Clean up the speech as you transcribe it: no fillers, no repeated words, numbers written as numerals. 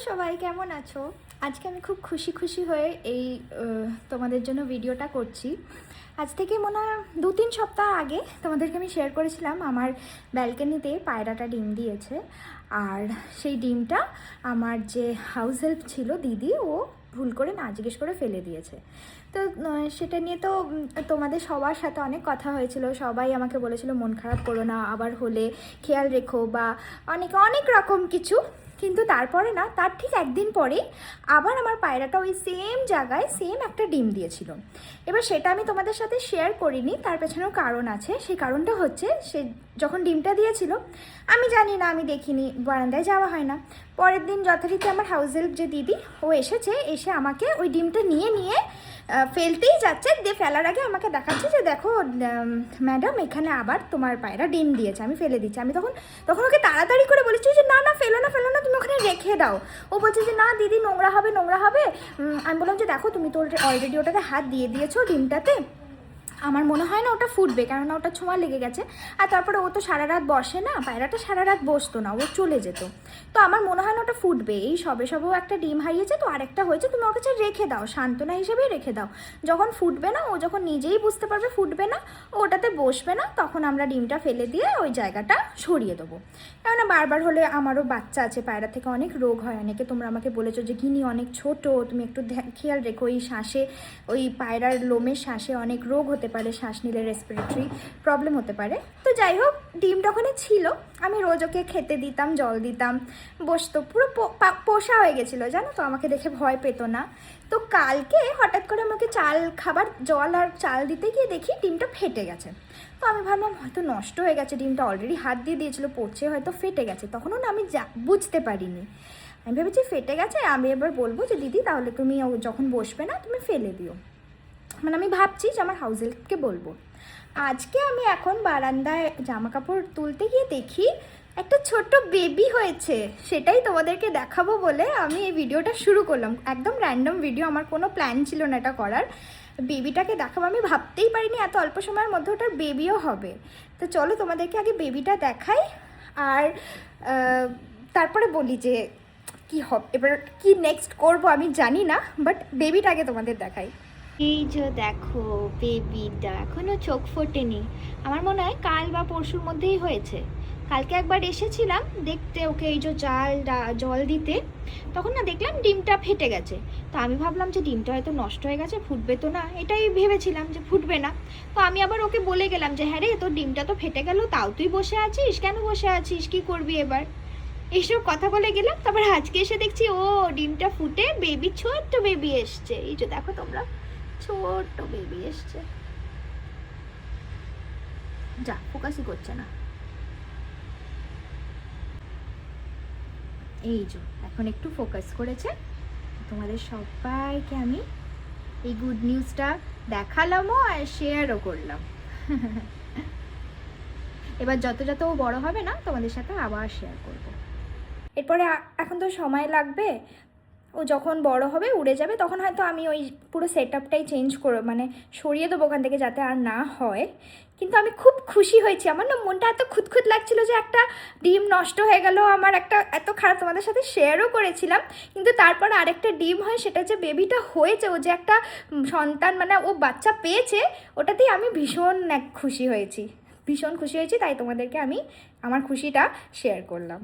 সবাই কেমন আছো? আজকে আমি খুব খুশি হয়ে এই তোমাদের জন্য ভিডিওটা করছি। আজ থেকে মনে হয় 2-3 সপ্তাহ আগে তোমাদেরকে আমি শেয়ার করেছিলাম আমার ব্যালকনিতে পায়রাটা ডিম দিয়েছে। আর সেই ডিমটা আমার যে হাউস হেল্প ছিল দিদি, ও ভুল করে না জিজ্ঞেস করে ফেলে দিয়েছে। তো সেটা নিয়ে তো তোমাদের সবার সাথে অনেক কথা হয়েছিল, সবাই আমাকে বলেছিল মন খারাপ করো না, আবার হলে খেয়াল রেখো বা অনেক রকম কিছু। কিন্তু তারপরে না, তার ঠিক একদিন পরেই আবার আমার পায়রাটা ওই সেম জায়গায় সেম একটা ডিম দিয়েছিল। এবার সেটা আমি তোমাদের সাথে শেয়ার করিনি, তার পেছনেও কারণ আছে। সেই কারণটা হচ্ছে, সে যখন ডিমটা দিয়েছিল আমি জানি না, আমি দেখিনি, বারান্দায় যাওয়া হয় না। পরের দিন যথারীতি আমার হাউস হেল্প যে দিদি, ও এসে আমাকে ওই ডিমটা নিয়ে ফেলতেই যাচ্ছে, দিয়ে ফেলার আগে আমাকে দেখাচ্ছে যে দেখো ম্যাডাম, এখানে আবার তোমার পায়রা ডিম দিয়েছে, আমি ফেলে দিচ্ছি। আমি তখন ওকে তাড়াতাড়ি করে বলেছি যে না ফেলো না, তুমি ওখানে রেখে দাও। ও বলছে যে না দিদি, নোংরা হবে। আমি বললাম যে দেখো, তুমি তো অলরেডি ওটাতে হাত দিয়ে দিয়েছো ডিমটাতে, আমার মনে হয় না ওটা ফুটবে, কেননা ওটা ছোঁয়া লেগে গেছে। আর তারপরে ও তো সারা রাত বসে না, পায়রাটা সারা রাত বসতো না, ও চলে যেত। তো আমার মনে হয় না ওটা ফুটবে, এই সবেও একটা ডিম হারিয়েছে, তো আরেকটা হয়েছে, তুমি ওর কাছে রেখে দাও, সান্ত্বনা হিসেবেই রেখে দাও। যখন ফুটবে না, ও যখন নিজেই বুঝতে পারবে ফুটবে না, ও ওটাতে বসবে না, তখন আমরা ডিমটা ফেলে দিয়ে ওই জায়গাটা সরিয়ে দেবো। কেননা বারবার হলে, আমারও বাচ্চা আছে, পায়রা থেকে অনেক রোগ হয়। অনেকে তোমরা আমাকে বলেছো যে গিনি অনেক ছোট, তুমি একটু খেয়াল রেখো, ওই শ্বাসে, ওই পায়রার লোমের শ্বাসে অনেক রোগ হতে পারে, শ্বাস নিলে রেসপিরেটরি প্রবলেম হতে পারে। তো যাই হোক, ডিমটা ওখানে ছিল, আমি রোজ ওকে খেতে দিতাম, জল দিতাম, বসতো, পুরো পোষা হয়ে গেছিলো জানো তো, আমাকে দেখে ভয় পেতো না। তো কালকে হঠাৎ করে আমাকে জল আর চাল দিতে গিয়ে দেখি ডিমটা ফেটে গেছে। তো আমি ভাবলাম হয়তো নষ্ট হয়ে গেছে, ডিমটা অলরেডি হাত দিয়ে দিয়েছিল, পড়ছে, হয়তো ফেটে গেছে। তখনও না আমি বুঝতে পারিনি, আমি ভেবেছি ফেটে গেছে, আমি এবার বলবো যে দিদি তাহলে তুমি যখন বসবে না তুমি ফেলে দিও। মানে আমি ভাবছি যে আমার হাউস হেল্পকে বলবো। আজকে আমি এখন বারান্দায় জামা কাপড় তুলতে গিয়ে দেখি একটা ছোট্ট বেবি হয়েছে। সেটাই তোমাদেরকে দেখাবো বলে আমি এই ভিডিওটা শুরু করলাম, একদম র্যান্ডম ভিডিও, আমার কোনো প্ল্যান ছিল না এটা করার। বেবিটাকে দেখাবো, আমি ভাবতেই পারিনি এত অল্প সময়ের মধ্যে ওটার বেবিও হবে। তো চলো তোমাদেরকে আগে বেবিটা দেখাই, আর তারপরে বলি যে কি হবে, এবার কি নেক্সট করব আমি জানি না, বাট বেবিটাকে তোমাদের দেখাই। এই যে দেখো, বেবিটা এখনো চোখ ফোটেনি, আমার মনে হয় কাল বা পরশুর মধ্যেই হয়েছে। কালকে একবার এসেছিলাম দেখতে ওকে, এই যে জল দিতে, তখন না দেখলাম ডিমটা ফেটে গেছে। তো আমি ভাবলাম যে ডিমটা হয়তো নষ্ট হয়ে গেছে, ফুটবে তো না, এটাই ভেবেছিলাম যে ফুটবে না। তো আমি আবার ওকে বলে গেলাম যে হ্যাঁ রে, তোর ডিমটা তো ফেটে গেল, তাও তুই বসে আছিস কেন, বসে আছিস, কি করবি এবার, এইসব কথা বলে গেলাম। তারপর আজকে এসে দেখছি ও ডিমটা ফুটে বেবি, ছোট্ট বেবি এসছে। এই যে দেখো তোমরা, ছোট্ট বেবি এসছে, যা ফোকাসই করছে না। এই যে এখন একটু ফোকাস করেছে। তোমাদের সবাইকে আমি এই গুড নিউজটা দেখালামও আর শেয়ারও করলাম। এবার যত ও বড় হবে না, তোমাদের সাথে আবার শেয়ার করব। এরপরে এখন তো সময় লাগবে, ও যখন বড় হবে উড়ে যাবে, তখন হয়তো আমি ওই পুরো সেট আপটাই চেঞ্জ করে, মানে সরিয়ে দেবো ওখান থেকে, যাতে আর না হয়। কিন্তু আমি খুব খুশি হয়েছি, আমার না মনটা এত খুঁতখুত লাগছিল যে একটা ডিম নষ্ট হয়ে গেল, আমার একটা এত খারাপ, তোমাদের সাথে শেয়ারও করেছিলাম। কিন্তু তারপর আরেকটা ডিম হয়, সেটা যে বেবিটা হয়েছে, ও যে একটা সন্তান, মানে ও বাচ্চা পেয়েছে, ওটাতেই আমি ভীষণ খুশি হয়েছি। তাই তোমাদেরকে আমি আমার খুশিটা শেয়ার করলাম।